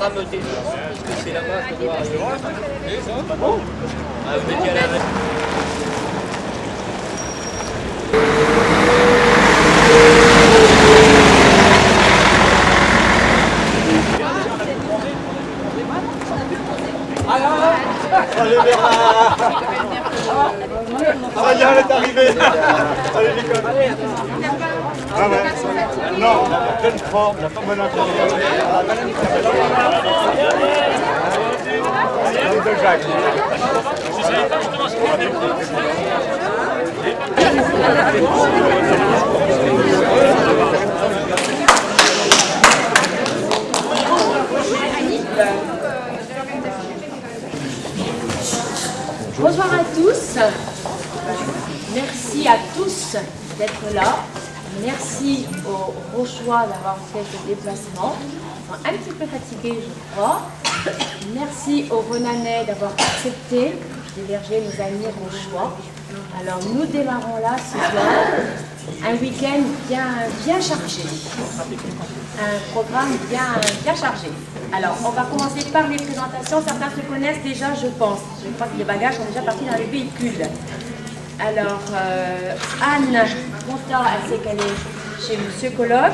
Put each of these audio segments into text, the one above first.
rameuter souvent, parce que c'est là-bas qu'on doit aller. Ah bon? Ah, vous étiez à la... Allez Bernard! Ah Ryan est arrivé! Allez Nicole! Ah ouais! Non, on a pleine forme, on a pas bonne intérieur. L'homme de Jacques. Bonsoir à tous. Merci à tous d'être là. Merci aux Rochois d'avoir fait ce déplacement. Ils sont un petit peu fatigués, je crois. Merci aux Renanais d'avoir accepté d'héberger nos amis Rochois. Alors nous démarrons là ce soir un week-end bien chargé. Un programme bien chargé. Alors, on va commencer par les présentations. Certains se connaissent déjà, je pense. Je crois que les bagages sont déjà partis dans les véhicules. Alors, Anne Constant, elle sait qu'elle est chez Monsieur Coloc.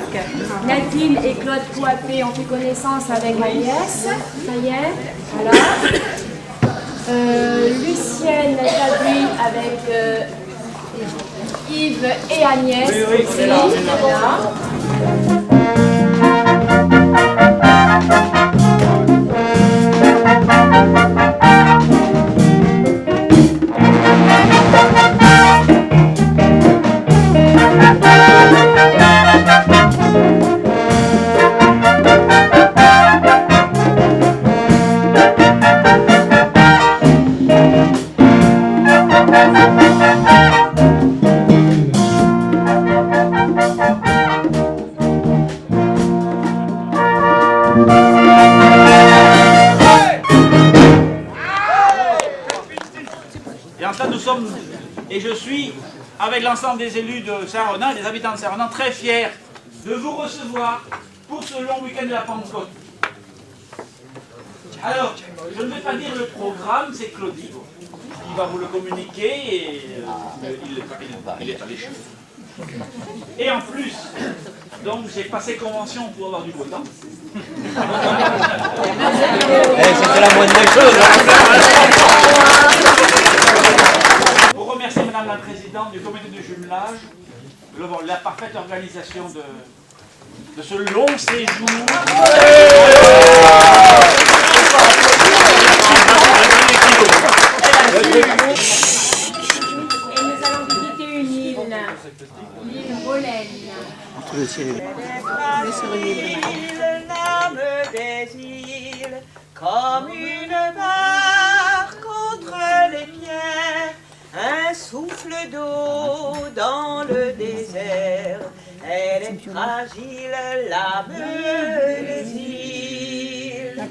Nadine et Claude Poipé ont fait connaissance avec Agnès. Ça y est, voilà. Lucienne Cadry avec Yves et Agnès. Oui, c'est là. Et je suis, avec l'ensemble des élus de Saint-Ronan et des habitants de Saint-Ronan, très fier de vous recevoir pour ce long week-end de la Pentecôte. Alors, je ne vais pas dire le programme, c'est Claudie. Il va vous le communiquer et il est allé chez vous. Et en plus, donc j'ai passé convention pour avoir du beau temps. C'était la moindre des choses. Pour remercier Madame la Présidente du comité de jumelage, la parfaite organisation de ce long séjour. Et nous allons visiter une île, l'île Rolène. Entre le ciel et l'âme des îles, comme une barque contre les pierres, un souffle d'eau dans le désert. Elle est fragile, l'âme des îles.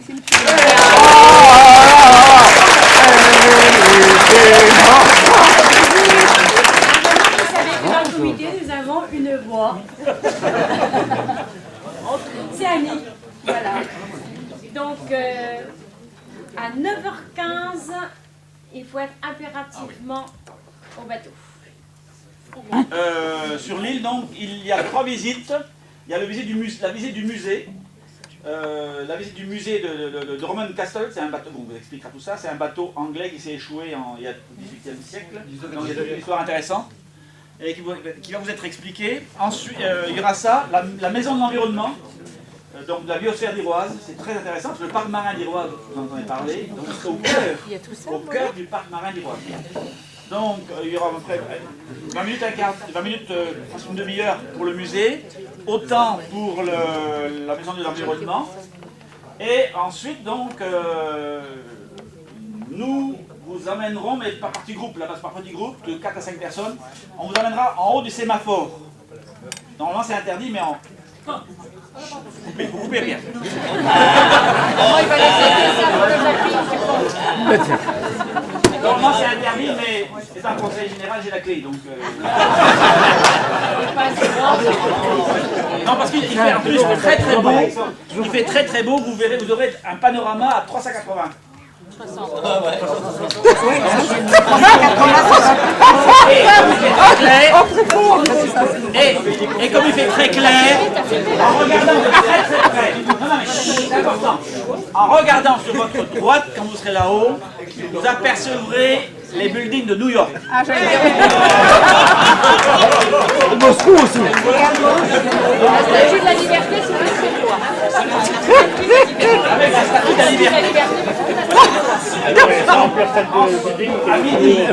Dans le comité, nous avons une voix. C'est Annie. Voilà. Donc, à 9h15, il faut être impérativement au bateau. Sur l'île, donc, il y a 3 visites. Il y a la visite du musée. La visite du musée de Roman Castle, c'est un bateau, bon, on vous expliquera tout ça, c'est un bateau anglais qui s'est échoué il y a au XVIIIe siècle. Donc il y a une histoire intéressante et qui va vous être expliquée. Ensuite, il y aura ça, la maison de l'environnement, donc de la biosphère d'Iroise, c'est très intéressant, parce que le parc marin d'Iroise, vous en entendez parler, donc c'est au cœur du parc marin d'Iroise. Donc il y aura à peu près 20 minutes, presque une demi-heure pour le musée, autant pour la maison de l'environnement. Et ensuite, donc, nous vous amènerons, mais par petit groupe, là, par petit groupe de 4 à 5 personnes, on vous amènera en haut du sémaphore. Normalement c'est interdit, mais en... Vous coupez rien. Il va laisser ça pour les applis, Normalement c'est interdit, mais c'est un conseil général, j'ai la clé, donc... Non, parce qu'il fait en plus très très beau. Il fait très très beau. Vous verrez, vous aurez un panorama à 380. Et comme il fait très clair, en regardant de très très près, non, mais c'est important, en regardant sur votre droite, quand vous serez là-haut, vous apercevrez les buildings de New York. Ah, j'allais dire. Moscou aussi. La statue de la liberté, c'est le chez toi. Avec la statue de la liberté.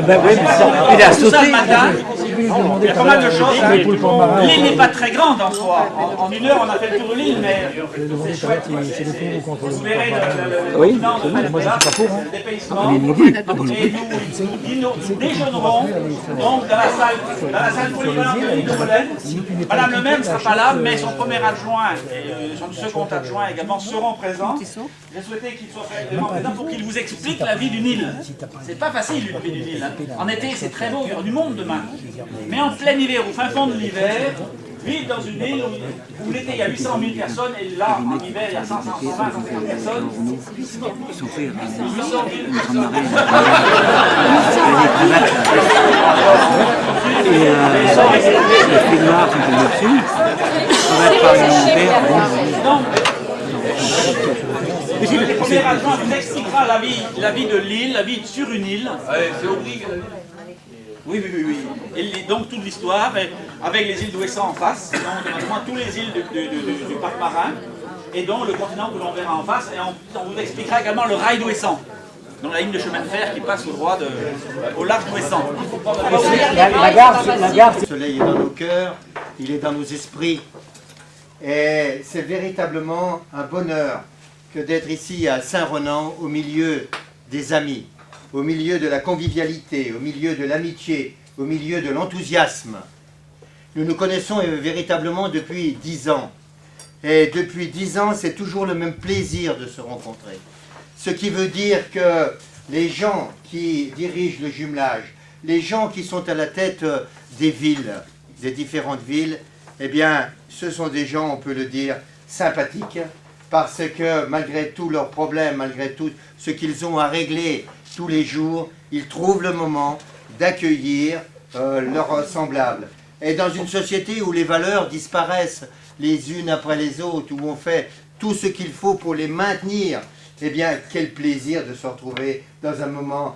Ben oui, mais il a Tout ça sauté. le matin, il y a pas mal de choses. Hein. L'île n'est pas très grande en soi. En 1 heure, on a fait le tour de l'île, mais c'est chouette. Vous verrez le continent de le dépaysement. Et nous déjeunerons donc dans la salle polyvalente de l'île de Molène. Madame le maire ne sera pas là, mais son premier adjoint et son second adjoint également seront présents. J'ai souhaité qu'ils soient vraiment présents pour qu'ils vous expliquent la vie d'une île. C'est pas facile une vie d'une île. Hein. En été, c'est très beau, il y aura du monde demain. Mais en plein hiver, au fin fond de l'hiver, vivre dans une île où l'été il y a 800 000 personnes et là en hiver il y a 100, 120, 150 personnes. 800 000 personnes. Le premier adjoint vous expliquera la vie de l'île, la vie sur une île. C'est horrible. Oui. Et donc toute l'histoire, avec les îles d'Ouessant en face, donc naturellement tous les îles du parc marin, et donc le continent que l'on verra en face, et on vous expliquera également le rail d'Ouessant, donc la ligne de chemin de fer qui passe au droit au large d'Ouessant. La gare. Le soleil est dans nos cœurs, il est dans nos esprits, et c'est véritablement un bonheur que d'être ici à Saint-Ronan, au milieu des amis, au milieu de la convivialité, au milieu de l'amitié, au milieu de l'enthousiasme. Nous nous connaissons véritablement depuis 10 ans. Et depuis 10 ans, c'est toujours le même plaisir de se rencontrer. Ce qui veut dire que les gens qui dirigent le jumelage, les gens qui sont à la tête des villes, des différentes villes, eh bien, ce sont des gens, on peut le dire, sympathiques, parce que malgré tous leurs problèmes, malgré tout ce qu'ils ont à régler tous les jours, ils trouvent le moment d'accueillir leurs semblables. Et dans une société où les valeurs disparaissent les unes après les autres, où on fait tout ce qu'il faut pour les maintenir, eh bien, quel plaisir de se retrouver dans un moment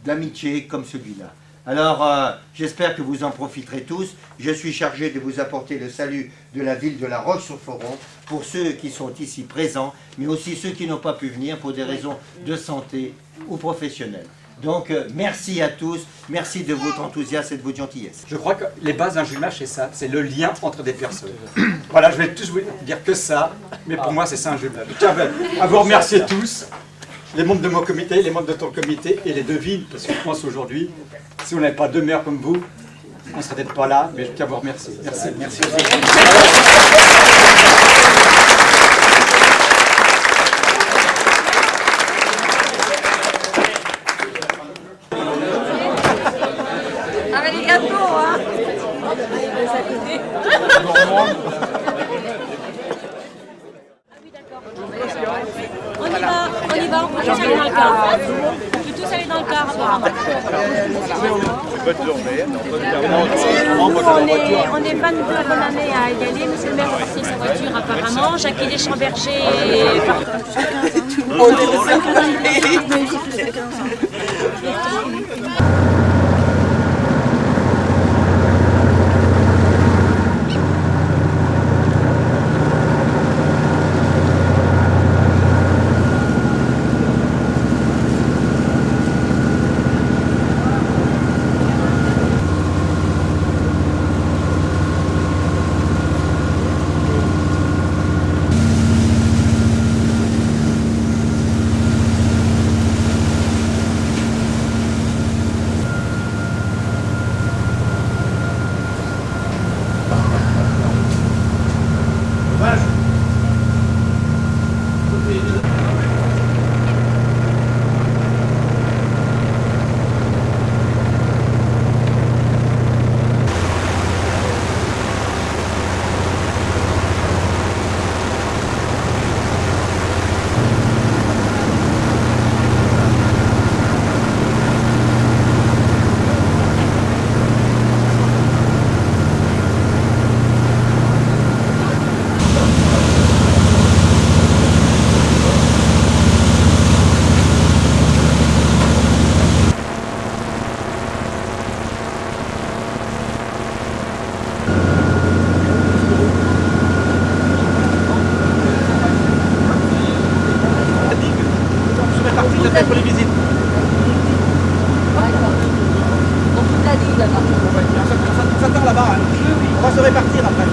d'amitié comme celui-là. Alors, j'espère que vous en profiterez tous. Je suis chargé de vous apporter le salut de la ville de La Roche-sur-Foron pour ceux qui sont ici présents, mais aussi ceux qui n'ont pas pu venir pour des raisons de santé ou professionnelles. Donc, merci à tous, merci de votre enthousiasme et de votre gentillesse. Je crois que les bases d'un jumelage, c'est ça, c'est le lien entre des personnes. Voilà, je vais tous vous dire que ça, mais pour moi, c'est ça un jumelage. Je tiens à vous remercier tous, les membres de mon comité, les membres de ton comité et les deux villes, parce que je pense aujourd'hui, si on n'avait pas deux maires comme vous, on ne serait peut-être pas là, mais je tiens à vous remercier. Merci. Merci aussi. On y va, on peut tous aller dans le car. On peut tous aller dans le car, apparemment. Bonne journée. On est 22 bonne année à égaler. Monsieur le maire a parti sa voiture, apparemment. Jacques Deschamberger est tout à fait pour les visites. Donc toute la ligne là-bas. On s'attend là-bas. Hein. On va se répartir après.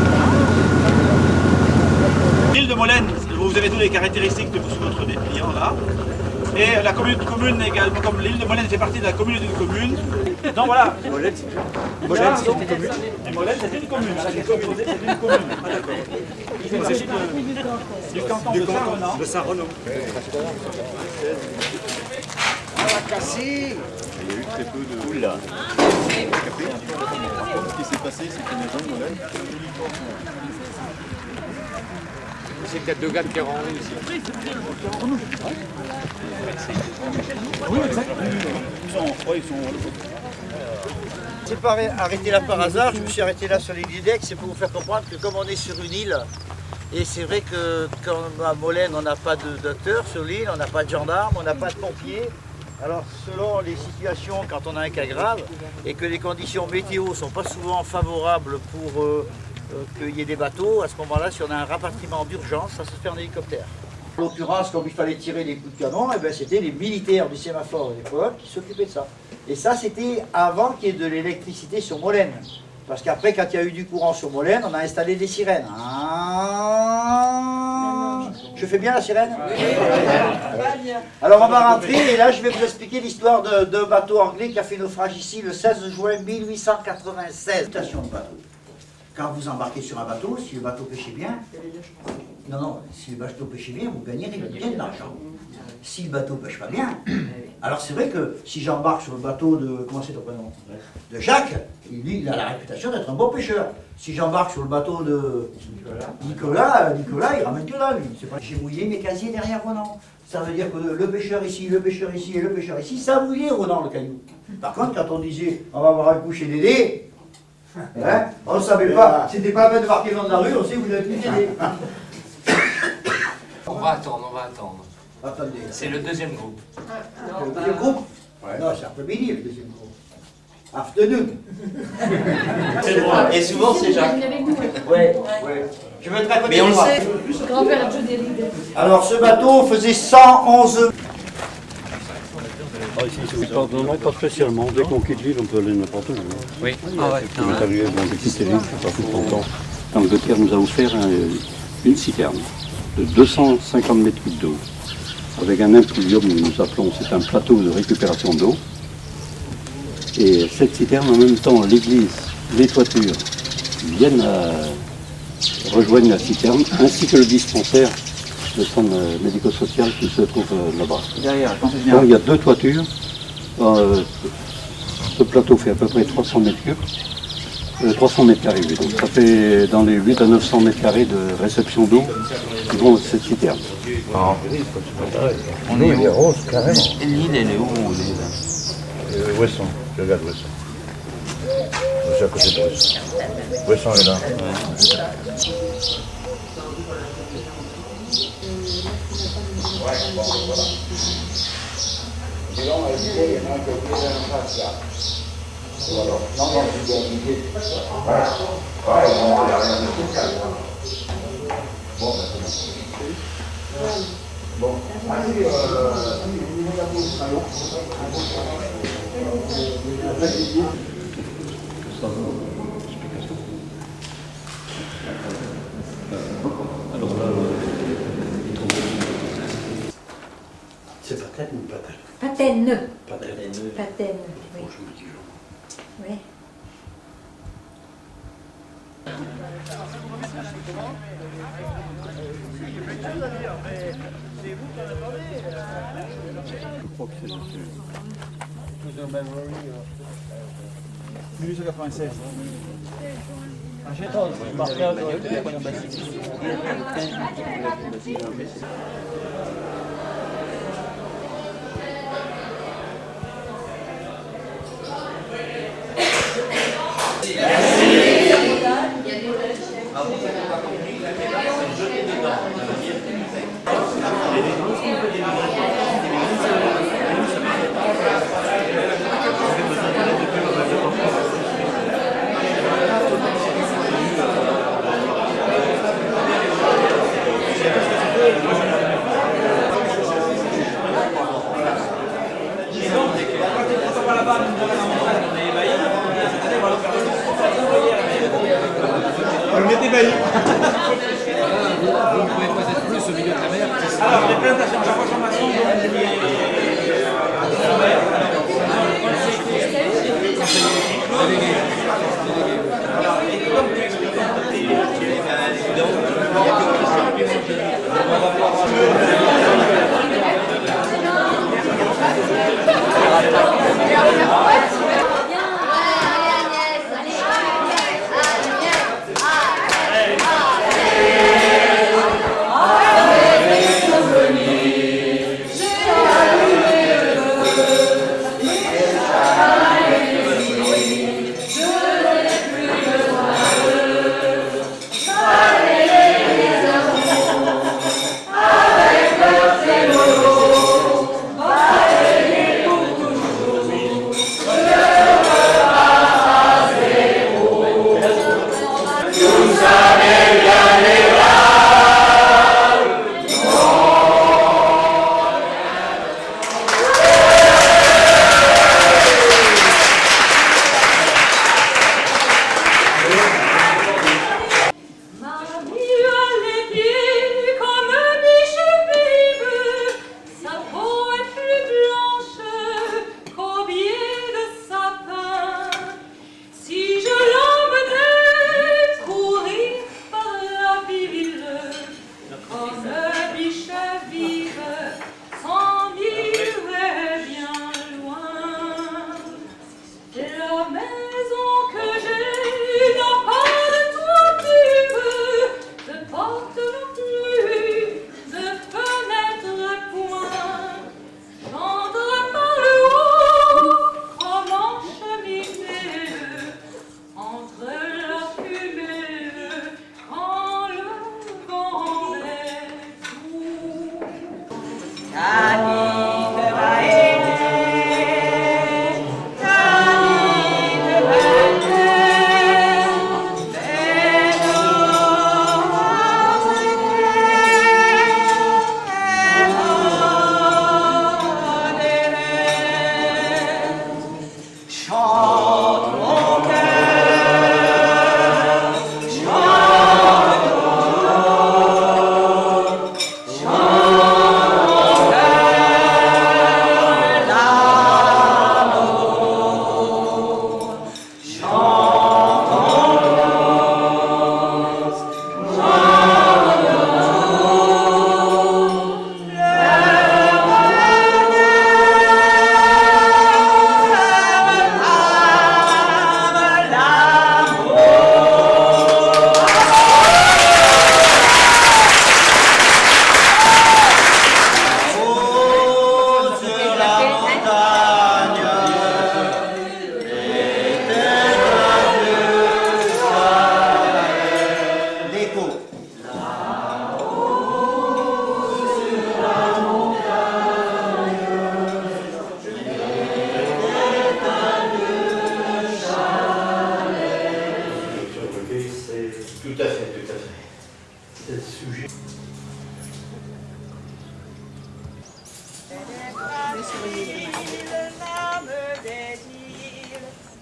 L'île de Molène, vous avez toutes les caractéristiques de votre dépliant là. Et la commune également, comme l'île de Molène fait partie de la communauté de communes. Donc voilà. Molène, c'est une commune. Et Molène, c'est une commune. C'est composé, c'est une commune. Ah, d'accord. Il s'agit du canton de Saint-Renan. De Saint-Renan. Il y a eu très peu de... Oula. Ce qui s'est passé, c'est que les gens de Molène... C'est peut-être deux gars de Kéran ici. Oui, exactement. Ils sont... Je ne suis pas arrêté là par hasard, je me suis arrêté là sur l'île d'Idec, c'est pour vous faire comprendre que comme on est sur une île, et c'est vrai que quand à Molène on n'a pas de docteur sur l'île, on n'a pas de gendarme, on n'a pas de pompiers, alors selon les situations quand on a un cas grave et que les conditions météo ne sont pas souvent favorables pour qu'il y ait des bateaux, à ce moment-là si on a un rapatriement d'urgence, ça se fait en hélicoptère. En l'occurrence, comme il fallait tirer des coups de canon, eh ben, c'était les militaires du sémaphore de l'époque qui s'occupaient de ça. Et ça, c'était avant qu'il y ait de l'électricité sur Molène. Parce qu'après, quand il y a eu du courant sur Molène, on a installé des sirènes. Ah, je fais bien la sirène? Alors on va rentrer et là, je vais vous expliquer l'histoire d'un bateau anglais qui a fait naufrage ici le 16 juin 1896. Station de bateau. Quand vous embarquez sur un bateau, si le bateau pêchait bien, non, si le bateau pêchait bien, vous gagnerez bien de l'argent. Si le bateau pêche pas bien, alors c'est vrai que si j'embarque sur le bateau de, comment c'est ton prénom? De Jacques, lui, il a la réputation d'être un bon pêcheur. Si j'embarque sur le bateau de Nicolas, il ramène que là, lui. J'ai mouillé mes casiers derrière Ronan. Ça veut dire que le pêcheur ici, le pêcheur ici et le pêcheur ici, ça mouillait Ronan le caillou. Par contre, quand on disait on va avoir un coup chez Dédé, hein, on ne savait pas, c'était pas la peine de marquer le nom de la rue, on sait que vous avez plus Dédé. On va attendre. Attendez. C'est le deuxième groupe. Le deuxième groupe? Non, c'est après-midi le deuxième groupe. Afternoon. Et souvent c'est Jacques. Ouais. Je veux être à côté. Mais on le sait. Grand-père Judy Hallyday. Alors ce bateau faisait 111. Non, pas spécialement. Dès qu'on quitte l'île, on peut aller n'importe où. Oui. On est arrivé dans des petites îles, c'est pas tout longtemps. L'Angleterre nous a offert une citerne de 250 mètres cubes d'eau, avec un impluvium, nous appelons, c'est un plateau de récupération d'eau. Et cette citerne, en même temps, l'église, les toitures viennent rejoindre la citerne, ainsi que le dispensaire, le centre médico-social qui se trouve là-bas. Derrière, donc il y a deux toitures. Ce plateau fait à peu près 300 mètres cubes. 300 mètres carrés, oui. Donc ça fait dans les 8 à 900 mètres carrés de réception d'eau qui vont à cette citerne. On est où? L'île, elle est où? Ouessant, je regarde Ouessant. Je suis à côté de Ouessant. Ouessant est là. C'est Patène ou Patène? Patène. Patène. Patène, oui. Oui. Je crois que c'est 1896. informations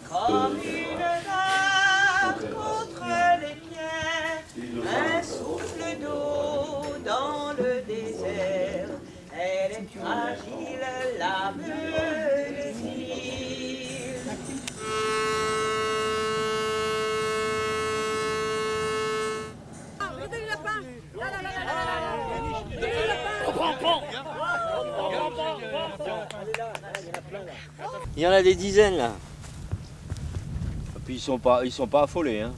Comme une vague contre les pierres, un souffle d'eau dans le désert. Elle est fragile, l'âme des îles. Il y en a des dizaines là. Et puis ils sont pas affolés hein.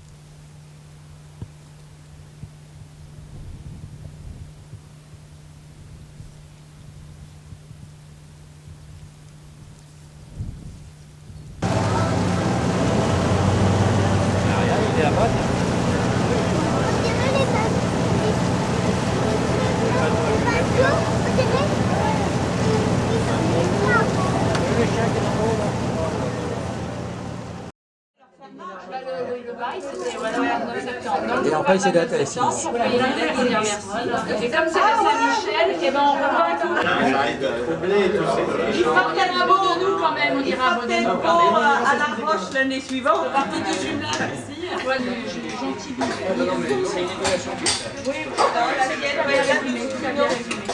Et en fait, c'est date à Et comme c'est Saint-Michel, et ben on va il faut un beau en nous quand même, on ira abonner. À la Roche l'année suivante. Partie du jumelage aussi. Ouais, du gentil bout. Oui, dans la sienne, Tout à bien résumé.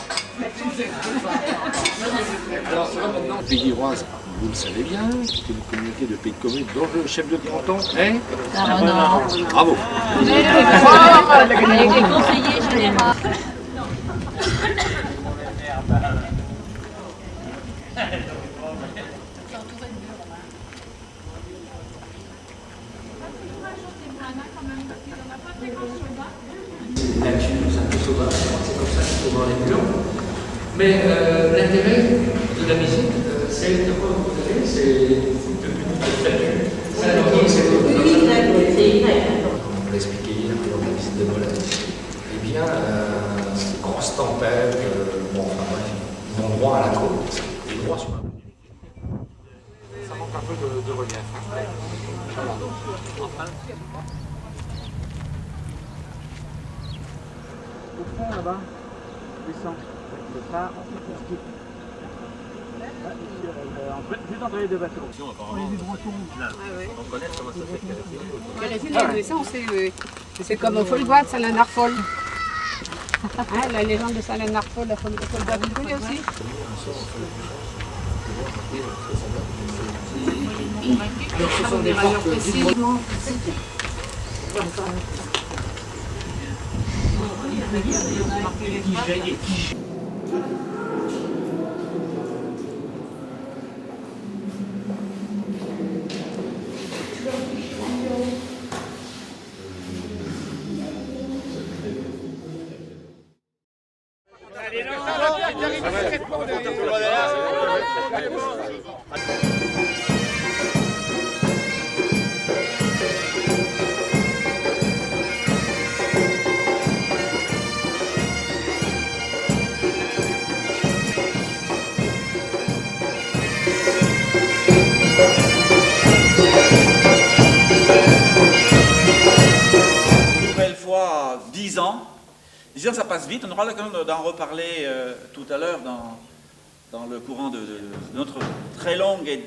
Pays d'Ivoise, vous le savez bien, c'est une communauté de pays de communes dont le chef de canton est Bravo. Avec les conseillers généraux. Une actus un peu sauvage, c'est comme ça qu'il faut voir les murs. Mais l'intérêt de la musique, c'est de quoi vous savez, c'est de statut. On l'a expliqué hier lors de la visite de Molène. Eh bien, ces grosses tempêtes, bon, enfin bref, ils ont droit à la côte. Les droits sur la côte. Ça manque un peu de relief. Voilà. Au fond, là-bas, descend. Le phare, juste entre les deux bateaux. On est des Bretons. On connaît comment ça fait Ça, on sait, c'est comme Folgoat, Salin-Arfol. Hein, la légende de Salin-Arfol, la Folgoat, vous connaissez aussi? Alors, ce sont des portes précisément. Nouvelle fois 10 ans. 10 ans, ça passe vite. On aura l'occasion d'en reparler tout à l'heure dans le courant de notre très longue et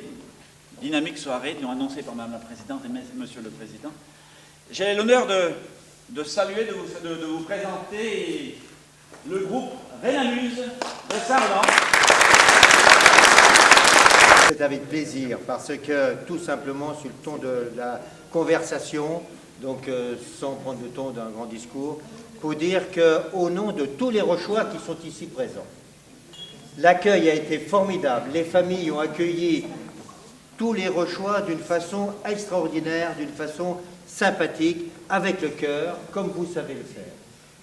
dynamique soirée, annoncée par Madame la Présidente et Monsieur le Président. J'ai l'honneur de saluer, de vous présenter le groupe Rénamuse de Saint-Ronan. C'est avec plaisir parce que tout simplement sur le ton de la conversation, donc sans prendre le ton d'un grand discours, pour dire qu'au nom de tous les Rochois qui sont ici présents, l'accueil a été formidable. Les familles ont accueilli tous les Rochois d'une façon extraordinaire, d'une façon sympathique, avec le cœur, comme vous savez le faire.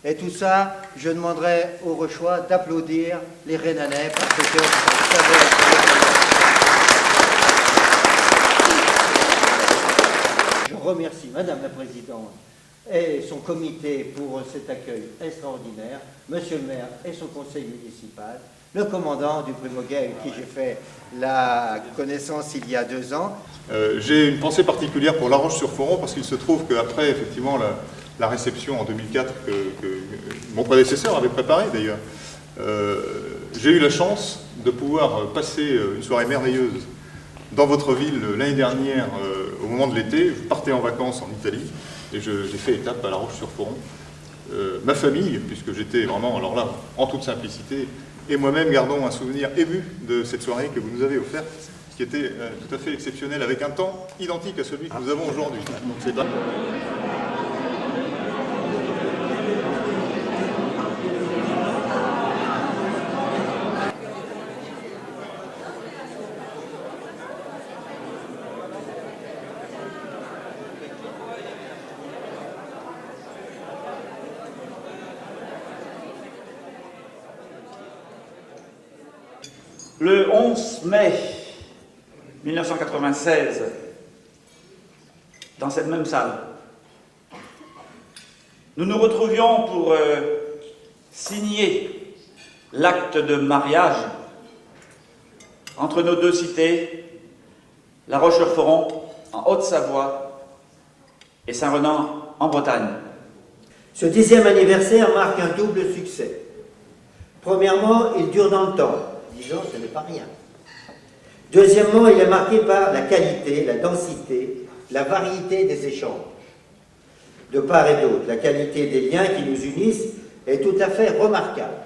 Et tout ça, je demanderai aux Rochois d'applaudir les Rénanais parce que ça va être... Je remercie Madame la Présidente et son comité pour cet accueil extraordinaire, Monsieur le maire et son conseil municipal, le commandant du Primoguet avec qui j'ai fait la connaissance il y a 2 ans. J'ai une pensée particulière pour La Roche-sur-Foron parce qu'il se trouve qu'après effectivement la réception en 2004 que mon prédécesseur avait préparée d'ailleurs, j'ai eu la chance de pouvoir passer une soirée merveilleuse dans votre ville l'année dernière au moment de l'été. Je partais en vacances en Italie et j'ai fait étape à La Roche-sur-Foron. Ma famille, puisque j'étais vraiment, alors là, en toute simplicité, et moi-même gardons un souvenir ému de cette soirée que vous nous avez offerte, qui était tout à fait exceptionnelle, avec un temps identique à celui que nous avons aujourd'hui. Donc c'est pas... Le 11 mai 1996, dans cette même salle, nous nous retrouvions pour signer l'acte de mariage entre nos deux cités, La Roche-sur-Foron en Haute-Savoie et Saint-Renan en Bretagne. Ce 10e anniversaire marque un double succès. Premièrement, il dure dans le temps. 10 ans, ce n'est pas rien. Deuxièmement, il est marqué par la qualité, la densité, la variété des échanges. De part et d'autre, la qualité des liens qui nous unissent est tout à fait remarquable.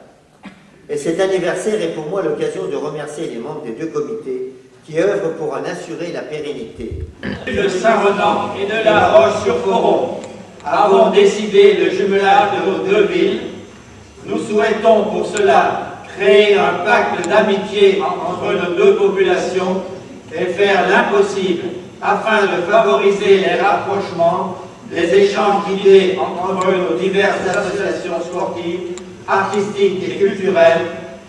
Et cet anniversaire est pour moi l'occasion de remercier les membres des deux comités qui œuvrent pour en assurer la pérennité. De Saint-Renan et de La Roche-sur-Foron avons décidé le jumelage de nos deux villes. Nous souhaitons pour cela créer un pacte d'amitié entre nos deux populations et faire l'impossible afin de favoriser les rapprochements, les échanges d'idées entre nos diverses associations sportives, artistiques et culturelles,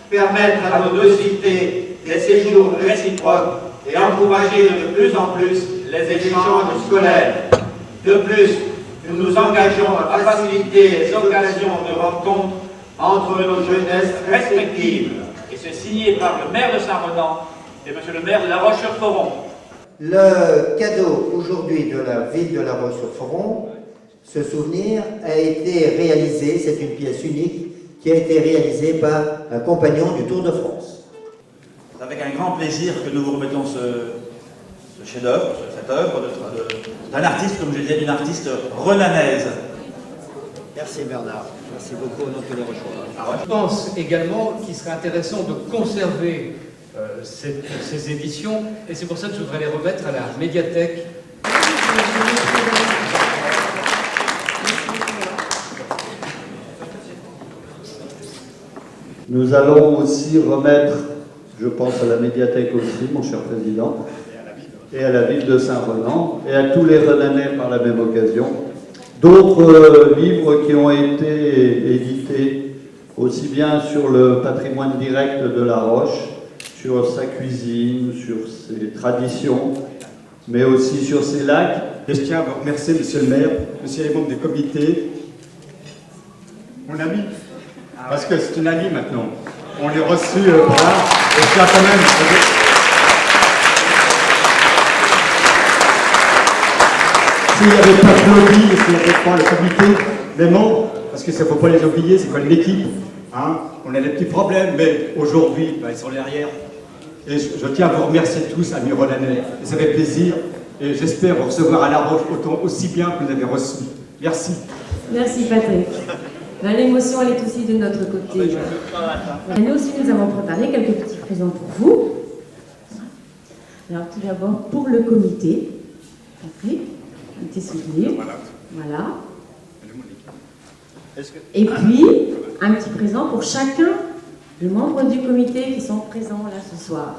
permettre à nos deux cités des séjours réciproques et encourager de plus en plus les échanges scolaires. De plus, nous nous engageons à faciliter les occasions de rencontre entre nos jeunesses respectives. Et c'est signé par le maire de Saint-Renan et monsieur le maire de La Roche-sur-Foron. Le cadeau aujourd'hui de la ville de La Roche-sur-Foron, ce souvenir a été réalisé, c'est une pièce unique qui a été réalisée par un compagnon du Tour de France. C'est avec un grand plaisir que nous vous remettons ce chef-d'œuvre, cette œuvre d'un artiste, comme je disais, d'une artiste renanaise. Merci Bernard, merci beaucoup au nom de les Rochois. Je pense également qu'il serait intéressant de conserver ces éditions, et c'est pour ça que je voudrais les remettre à la médiathèque. Nous allons aussi remettre, je pense à la médiathèque aussi, mon cher président, et à la ville de Saint-Renan, et à tous les Renanais par la même occasion, d'autres livres qui ont été édités, aussi bien sur le patrimoine direct de La Roche, sur sa cuisine, sur ses traditions, mais aussi sur ses lacs. Et je tiens à vous remercier, monsieur le maire, monsieur les membres du comité, mon ami, parce que c'est une amie maintenant. On l'est reçu, voilà, et je tiens quand même... S'il n'y avait pas Claudie, s'il n'y avait pas le comité, les membres, parce qu'il ne faut pas les oublier, c'est comme l'équipe, hein, on a des petits problèmes, mais aujourd'hui, ils sont derrière. Et je tiens à vous remercier tous, amis Renanais, et ça fait plaisir, et j'espère vous recevoir à La Roche aussi bien que vous avez reçu. Merci. Merci Patrick. L'émotion, elle est aussi de notre côté. Et nous aussi, nous avons préparé quelques petits présents pour vous. Alors tout d'abord, pour le comité, un petit souvenir. Voilà. Et puis, un petit présent pour chacun des membres du comité qui sont présents là ce soir.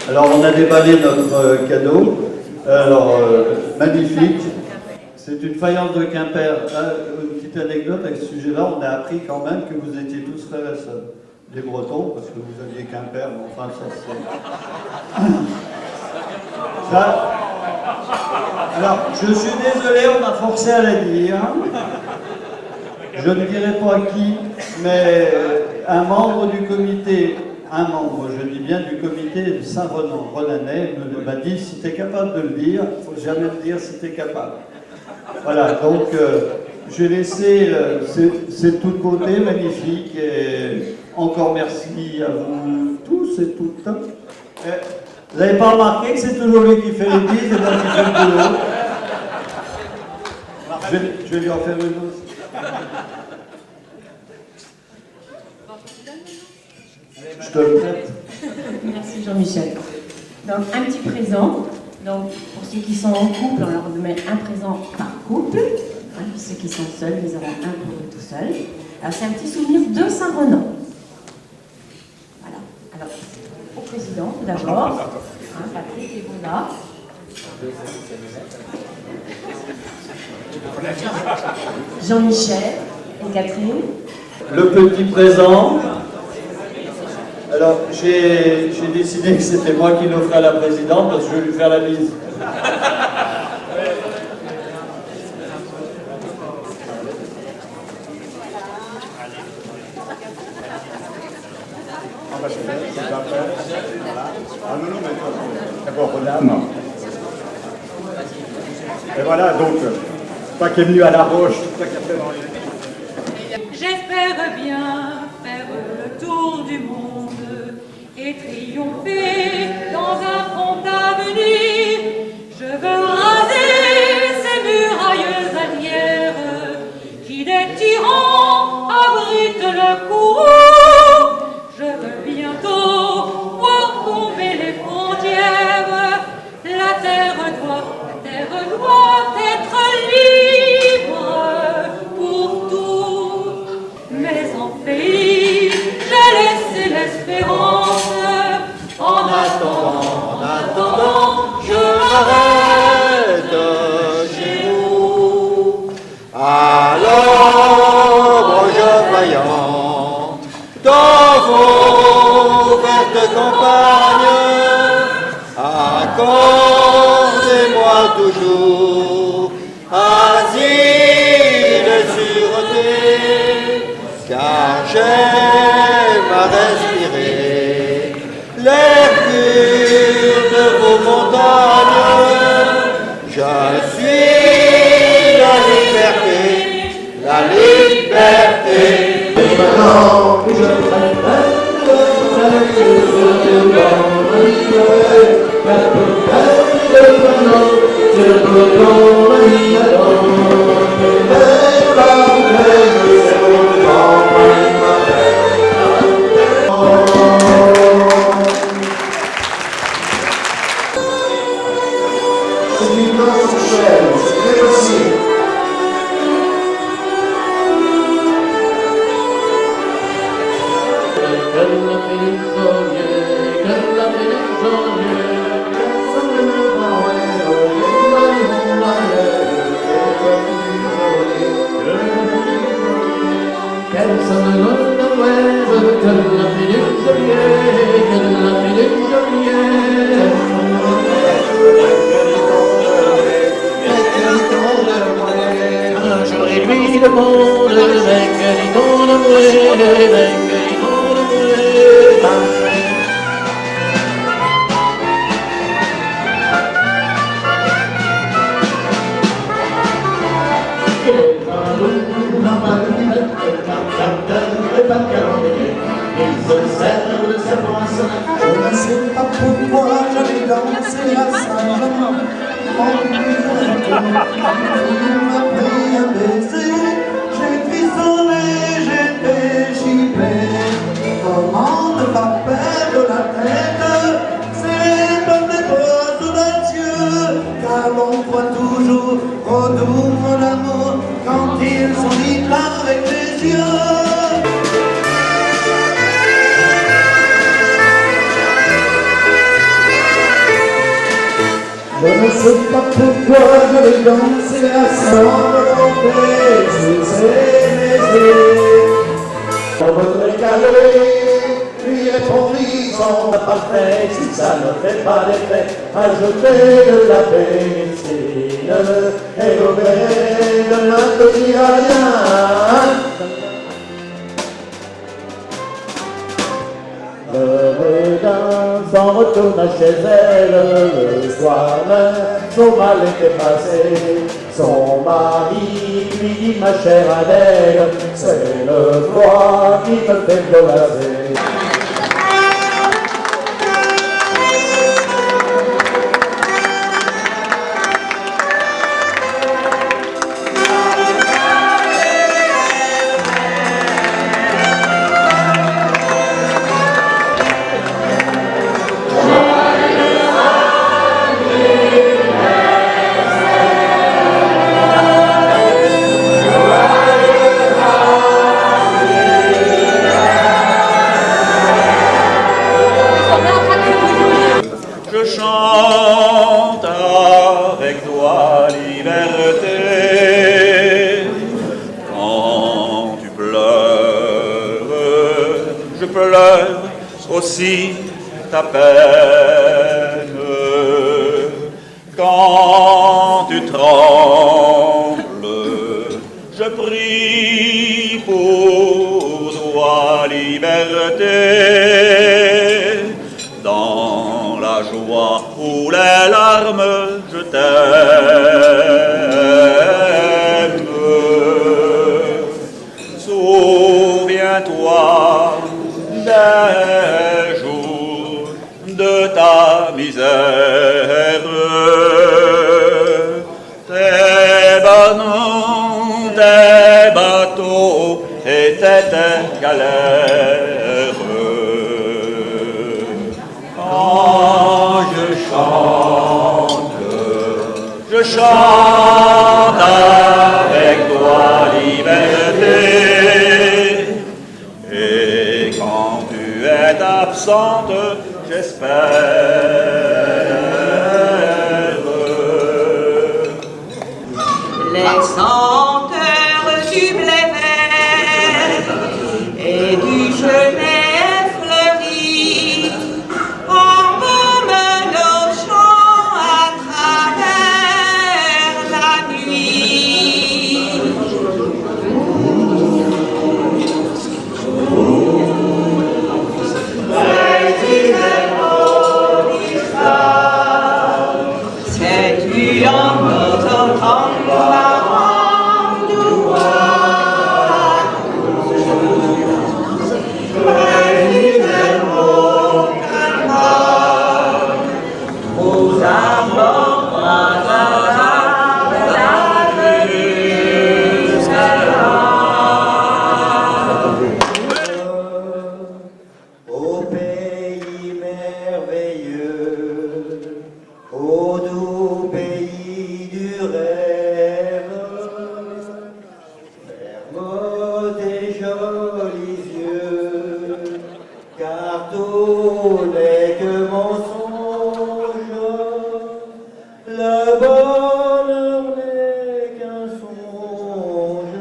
Alors on a déballé notre cadeau, alors magnifique, c'est une faïence de Quimper. Une petite anecdote avec ce sujet-là, on a appris quand même que vous étiez tous frères et sœurs, des Bretons, parce que vous aviez Quimper, mais enfin ça c'est... Ça... Alors je suis désolé, on m'a forcé à la dire. Je ne dirai pas qui, mais un membre du comité, je dis bien du comité de Saint-Renan, Renanais, m'a dit si tu es capable de le dire, il ne faut jamais me dire si tu es capable. Voilà, donc j'ai laissé ces tout de côté magnifiques et encore merci à vous tous et toutes. Vous n'avez pas remarqué que c'est toujours lui qui fait les bises et moi qui fais le boulot. Je vais lui en faire une autre. Je te le prête. Merci Jean-Michel. Donc un petit présent. Donc pour ceux qui sont en couple, on leur met un présent par couple. Pour ceux qui sont seuls, nous avons un pour eux tout seuls. Alors c'est un petit souvenir de Saint-Renan. Voilà. Alors au président tout d'abord. Patrick et vous là. Jean-Michel et Catherine. Le petit présent. Alors, j'ai décidé que c'était moi qui l'offrais à la présidente parce que je vais lui faire la bise. D'abord, Renam. Et voilà, donc, toi qui es venu à La Roche, toi qui as fait dans les... J'espère bien faire le tour du monde et triompher dans un front avenir. Je veux raser ces murailles allières qui des tyrans abritent le courroux. Je veux haute campagne, accordez-moi toujours asile et sûreté, car j'aime à respirer l'air pur de vos montagnes. Je suis la liberté, la liberté. Et maintenant que je préfère le monde, Bengalito de Moué, Bengalito de Moué. Ils se servent de sa poisson. Je ne sais pas pourquoi j'avais dansé à Saint-Germain. Il m'a pris un baiser, j'ai frissonné, j'ai déchiré. Comment ne pas perdre la tête? C'est comme des roses d'adieu, car l'on croit toujours au doux l'amour quand ils sont dit avec les yeux. Je ne sais pas pourquoi j'avais dansé à s'envelopper sous ses baisers. Dans votre calé, lui répondit sans aparté, si ça ne fait pas d'effet, ajoutez de la pénicilline et vous verrez demain que j'y rien. Le redin s'en retourna chez elle le soir même, son mal était passé. Son mari lui dit ma chère Adèle, c'est le froid qui me fait violacer. Aussi ta peine quand tu trembles, je prie pour toi liberté, dans la joie ou les larmes je t'aime. Souviens-toi des jours de ta misère, tes ballons, tes bateaux étaient tes galères. Quand je chante avec toi liberté. Absente, j'espère. Les senteurs du blé vert et du genêt fleuri n'est que mensonge, le bonheur n'est qu'un songe.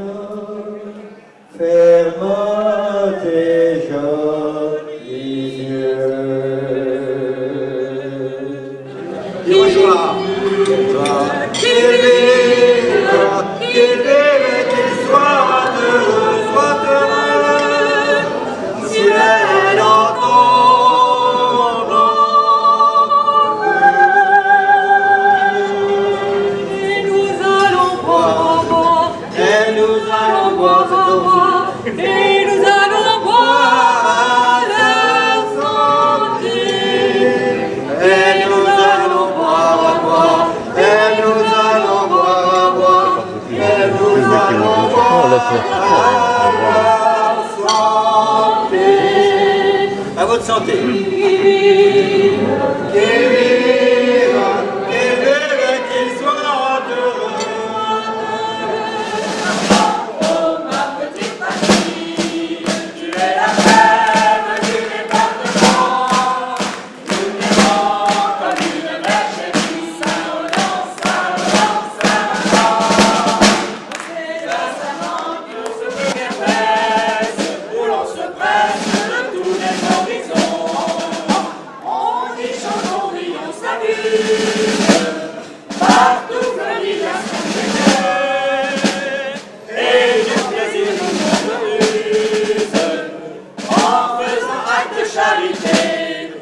Ferme tes jolis yeux. Joshua, qu'il vive, qu'il soit heureux, si elle entend. Et nous allons boire, et nous allons boire, et nous allons boire leur santé. Et nous allons boire, et nous allons boire, et nous allons boire leur santé. À votre santé. Qu'il vive, qu'il soit heureux. Oh ma petite famille, tu es la fève du département. Nous t'aimons comme une mèche qui s'avance, s'avance, s'avance. C'est récemment que ce premier presse, où l'on se presse de tous les horizons. On y chante, on rit, on s'amuse. Partout fleurit la santé. Et du plaisir nous on use, en faisant acte de charité,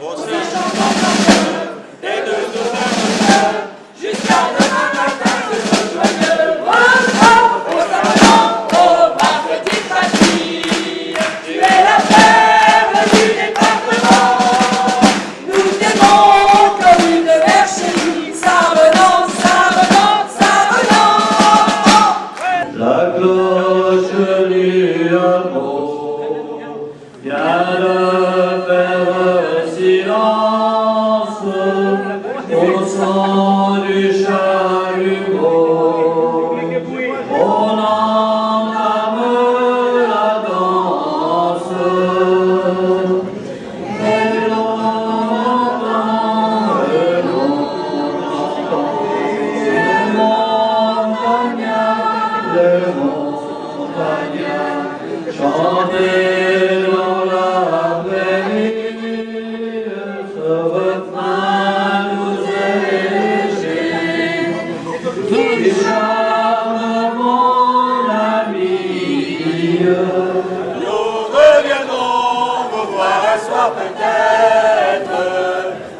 aussi chantant en cœur, et de nos cœurs, jusqu'à demain matin que ce joyeux. Oh, ma petite famille, tu es la fève du département. Nous t'aimons comme une mère chérie, s'avenant, s'avenant, s'avenant. La cloche du hameau vient de faire silence au son du chalumeau. On entame la danse et l'on entend le montagnard chanter dans la prairie, ce refrain nous est léger, qui charme mon ami. Nous reviendrons vous voir un soir peut-être,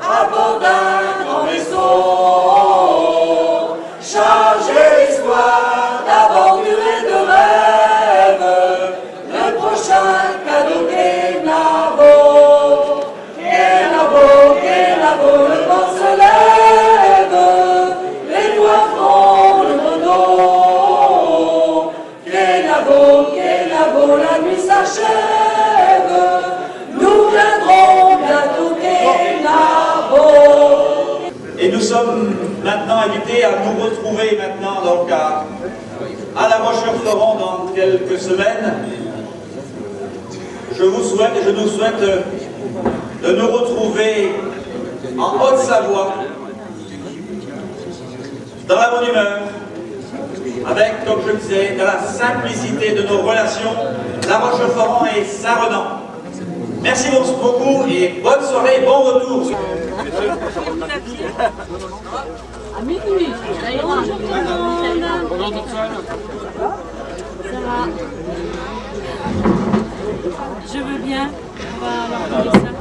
à bord d'un grand vaisseau, chargé d'histoire, d'aventure et de rêve, le prochain cadeau Guénavo. Guénavo, Guénavo, le vent se lève, les doigts font le mono. Guénavo, Guénavo, la nuit s'achève, nous viendrons bientôt Guénavo. Et nous sommes maintenant invités à nous retrouver maintenant donc à La Roche-sur-Foron dans quelques semaines. Je vous souhaite et je nous souhaite de nous retrouver en Haute-Savoie, dans la bonne humeur, avec, comme je le disais, dans la simplicité de nos relations, La Roche-sur-Foron et Saint-Renan. Merci beaucoup et bonne soirée, bon retour. À minuit. Je veux bien. On va leur donner ça.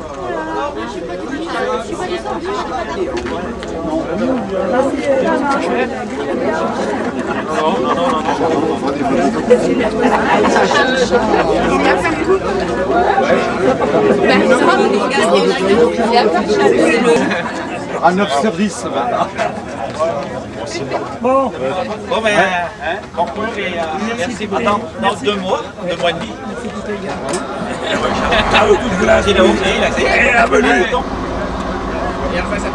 À 9 services. Bon, bon cours et merci beaucoup. Attends, dans 2 mois, 2 mois et demi. Ah, le coup de glace, il a osé, il a essayé. Et la venue. Et après ça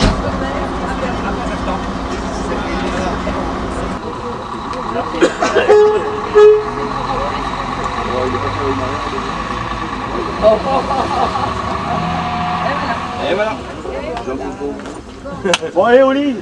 Oh, oh, oh, oh. Et voilà. Bon, allez, Oli.